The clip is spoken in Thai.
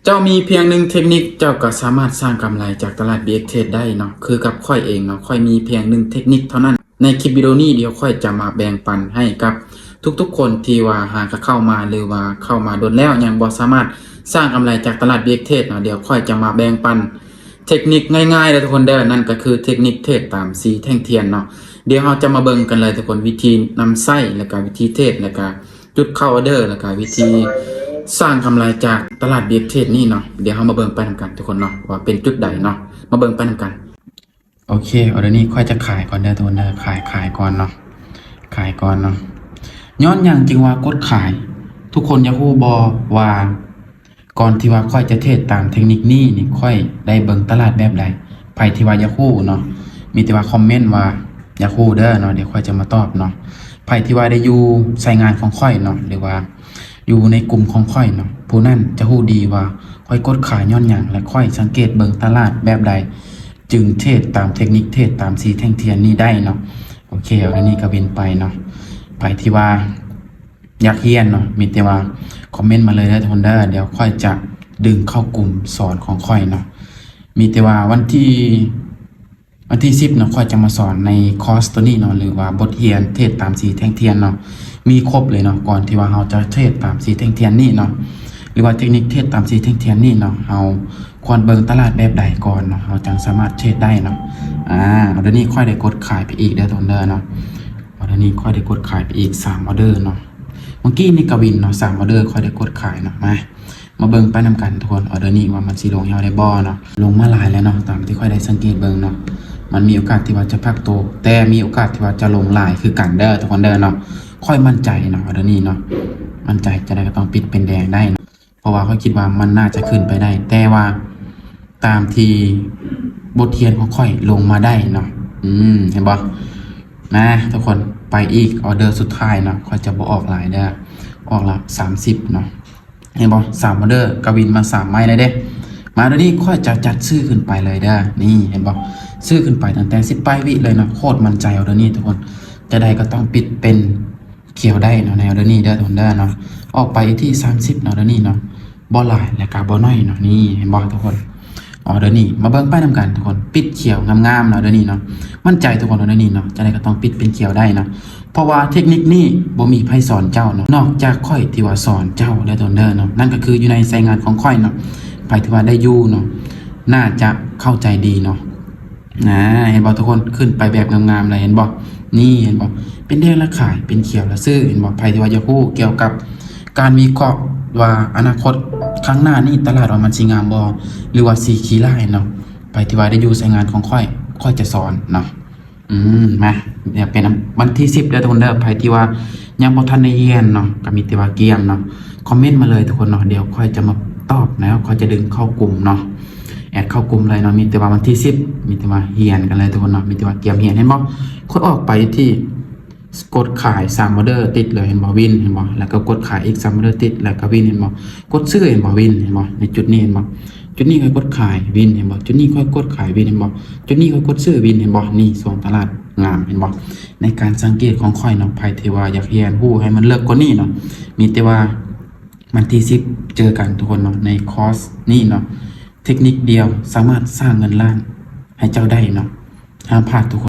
เจ้ามีเพียงหนึ่งเทคนิคเจ้าก็สามารถสร้างกำไรจากตลาด BX Trade ได้เนาะคือกับค่อยเองเนาะค่อยมีเพียงหนึ่งเทคนิคเท่านั้นในคลิปวิดีโอนี้เดี๋ยวค่อยจะมาแบ่งปันให้กับทุกๆคนที่ว่าหากเข้ามาหรือว่าเข้ามาโดนแล้วยังบ่สามารถสร้างกำไรจากตลาด BX Trade เนาะเดี๋ยวค่อยจะมาแบ่งปันเทคนิคง่ายๆเลยทุกคนเด้อนั่นก็คือเทคนิคเทรดตามสีแท่งเทียนเนาะเดี๋ยวเราจะมาเบิ่งกันเลยทุกคนวิธีนำไส้แล้วก็วิธีเทรดแล้วก็จุดเข้าออเดอร์แล้วก็วิธีสร้างกำไรจากตลาด BX Trade นี่เนาะเดี๋ยวเรามาเบิ่งไปนำกันทุกคนเนาะว่าเป็นจุดใดเนาะมาเบิ่งไปนำกันโอเคออเดอร์นี้ค่อยจะขายก่อนเด้อทุกคนเด้อขายก่อนเนาะขายก่อนเนาะย้อนอย่างจริงว่ากดขายทุกคนอยากรู้บ่ว่าก่อนที่ว่าค่อยจะเทรดตามเทคนิคนี้นี่ค่อยได้เบิ่งตลาดแบบใดไผที่ว่าอยากรู้เนาะมีแต่ว่าคอมเมนต์ว่าอยากรู้เด้อเนาะเดี๋ยวค่อยจะมาตอบเนาะไผที่ว่าได้อยู่ใส่งานของค่อยเนาะหรือว่าอยู่ในกลุ่มของค่อยเนาะผู้นั้นจะรู้ดีว่าค่อยกดขายย้อนหยังและค่อยสังเกตเบิ่งตลาดแบบใดจึงเทรดตามเทคนิคเทรดตามสีแท่งเทียนนี้ได้เนาะโอเคเอาอันนี้ก็เว้นไปเนาะไผที่ว่าอยากเรียนเนาะมีแต่ว่าคอมเมนต์มาเลยนะทุกคนเด้อเดี๋ยวค่อยจะดึงเข้ากลุ่มสอนของค่อยเนาะมีแต่ว่าวันที่10เนาะค่อยจะมาสอนในคอร์สตัวนี้เนาะหรือว่าบทเรียนเทรดตามสีแท่งเทียนเนาะมีครบเลยเนาะก่อนที่ว่าเราจะเทรดตามสีแท่งเทียนนี่เนาะหรือว่าเทคนิคเทรดตามสีแท่งเทียนนี่เนาะเราควรเบิ่งตลาดแบบใดก่อนเนาะเราจึงสามารถเทรดได้เนาะออเดอร์นี้ค่อยได้กดขายไปอีกเด้อทุกคนเด้อเนาะออเดอร์นี้ค่อยได้กดขายไปอีก3ออเดอร์เนาะเมื่อกี้นี่กวินเนาะ3ออเดอร์ค่อยได้กดขายเนาะมาเบิ่งไปนำกันทุกคนออเดอร์นี้ว่ามันสิลงเฮาได้บ่เนาะลงมาหลายแล้วเนาะตามที่ค่อยได้สังเกตเบิ่งเนาะมันมีโอกาสที่ว่าจะพักโตแต่มีโอกาสที่ว่าจะลงหลายคือกันเด้อทุกคนเด้อเนาะค่อยมั่นใจเนาะออเดอร์นี้เนาะมั่นใจจะได้ก็ต้องปิดเป็นแดงได้เนาะเพราะว่าค่อยคิดว่ามันน่าจะขึ้นไปได้แต่ว่าตามที่บทเรียนของค่อยลงมาได้เนาะเห็นบ่นะทุกคนไปอีกออเดอร์สุดท้ายเนาะค่อยจะบ่ออกหลายเด้อออกละ30เนาะเห็นบ่3ออเดอร์กวินมา3ไม้เลยเด้มาเดี๋ยวนี้ค่อยจะจัดซื้อขึ้นไปเลยเด้อนี่เห็นบ่ซื้อขึ้นไปตั้งแต่10ปลายวิเลยเนาะโคตรมั่นใจออเดอร์นี้ทุกคนจะได้ก็ต้องปิดเป็นเขียวได้เนาะในออเดอร์นี้เด้อทุกคนเด้อเนาะออกไปที่30เนาะออเดอร์นี้เนาะบ่หลายและก็บ่น้อยเนาะนี่เห็นบ่ทุกคนออเดอร์นี้มาเบิ่งไปนำกันทุกคนปิดเขียวงามๆเนาะออเดอร์นี้เนาะมั่นใจทุกคนออเดอร์นี้เนาะจะได้ก็ต้องปิดเป็นเขียวได้เนาะเพราะว่าเทคนิคนี้บ่มีไผสอนเจ้าเนาะนอกจากค่อยที่ว่าสอนเจ้าและทุกคนเด้อเนาะนั่นก็คืออยู่ในสายงานของค่อยเนาะไผที่ว่าได้อยู่เนาะน่าจะเข้าใจดีเนาะเห็นบ่ทุกคนขึ้นไปแบบงามๆเลยเห็นบ่นี่เห็นบ่เป็นแดงและขายเป็นเขียวและซื้อเห็นบ่ไผที่ว่าจะพูดเกี่ยวกับการวิเคราะห์ว่าอนาคตข้างหน้านี่ตลาดว่ามันสิงามบ่หรือว่าสิขี้ร้ายเนาะไผที่ว่าได้อยู่สายงานของค่อยจะสอนเนาะมาเนี่ยเป็นวันที่10เด้อทุกคนเด้อไผที่ว่ายังบ่ทันได้เรียนเนาะก็มีแต่ว่าเกียมเนาะคอมเมนต์มาเลยทุกคนเนาะเดี๋ยวค่อยจะมาตอบแล้วค่อยจะดึงเข้ากลุ่มเนาะแอดเข้ากลุ่มเลยเนาะมีแต่ว่าวันที่10มีแต่ว่าเรียนกันเลยทุกคนเนาะมีแต่ว่าเกียมเรียนเห็นบ่กดออกไปที่กดขาย3ออเดอร์ติดเลยเห็นบ่วินเห็นบ่แล้วก็กดขายอีก3ออเดอร์ติดแล้วก็วินเห็นบ่กดซื้อเห็นบ่วินเห็นบ่ในจุดนี้เห็นบ่จุดนี้ค่อยกดขายวินเห็นบ่จุดนี้ค่อยกดขายวินเห็นบ่จุดนี้ค่อยกดซื้อวินเห็นบ่นี่ส่งตลาดงามเห็นบ่ในการสังเกตของค่อยเนาะไผที่ว่าอยากเรียนรู้ให้มันเลิกกว่านี้เนาะมีแต่ว่าวันที่10เจอกันทุกคนเนาะในคอร์สนี้เนาะเทคนิคเดียวสามารถสร้างเงินล้านให้เจ้าได้เนาะห้ามพลาดทุกคน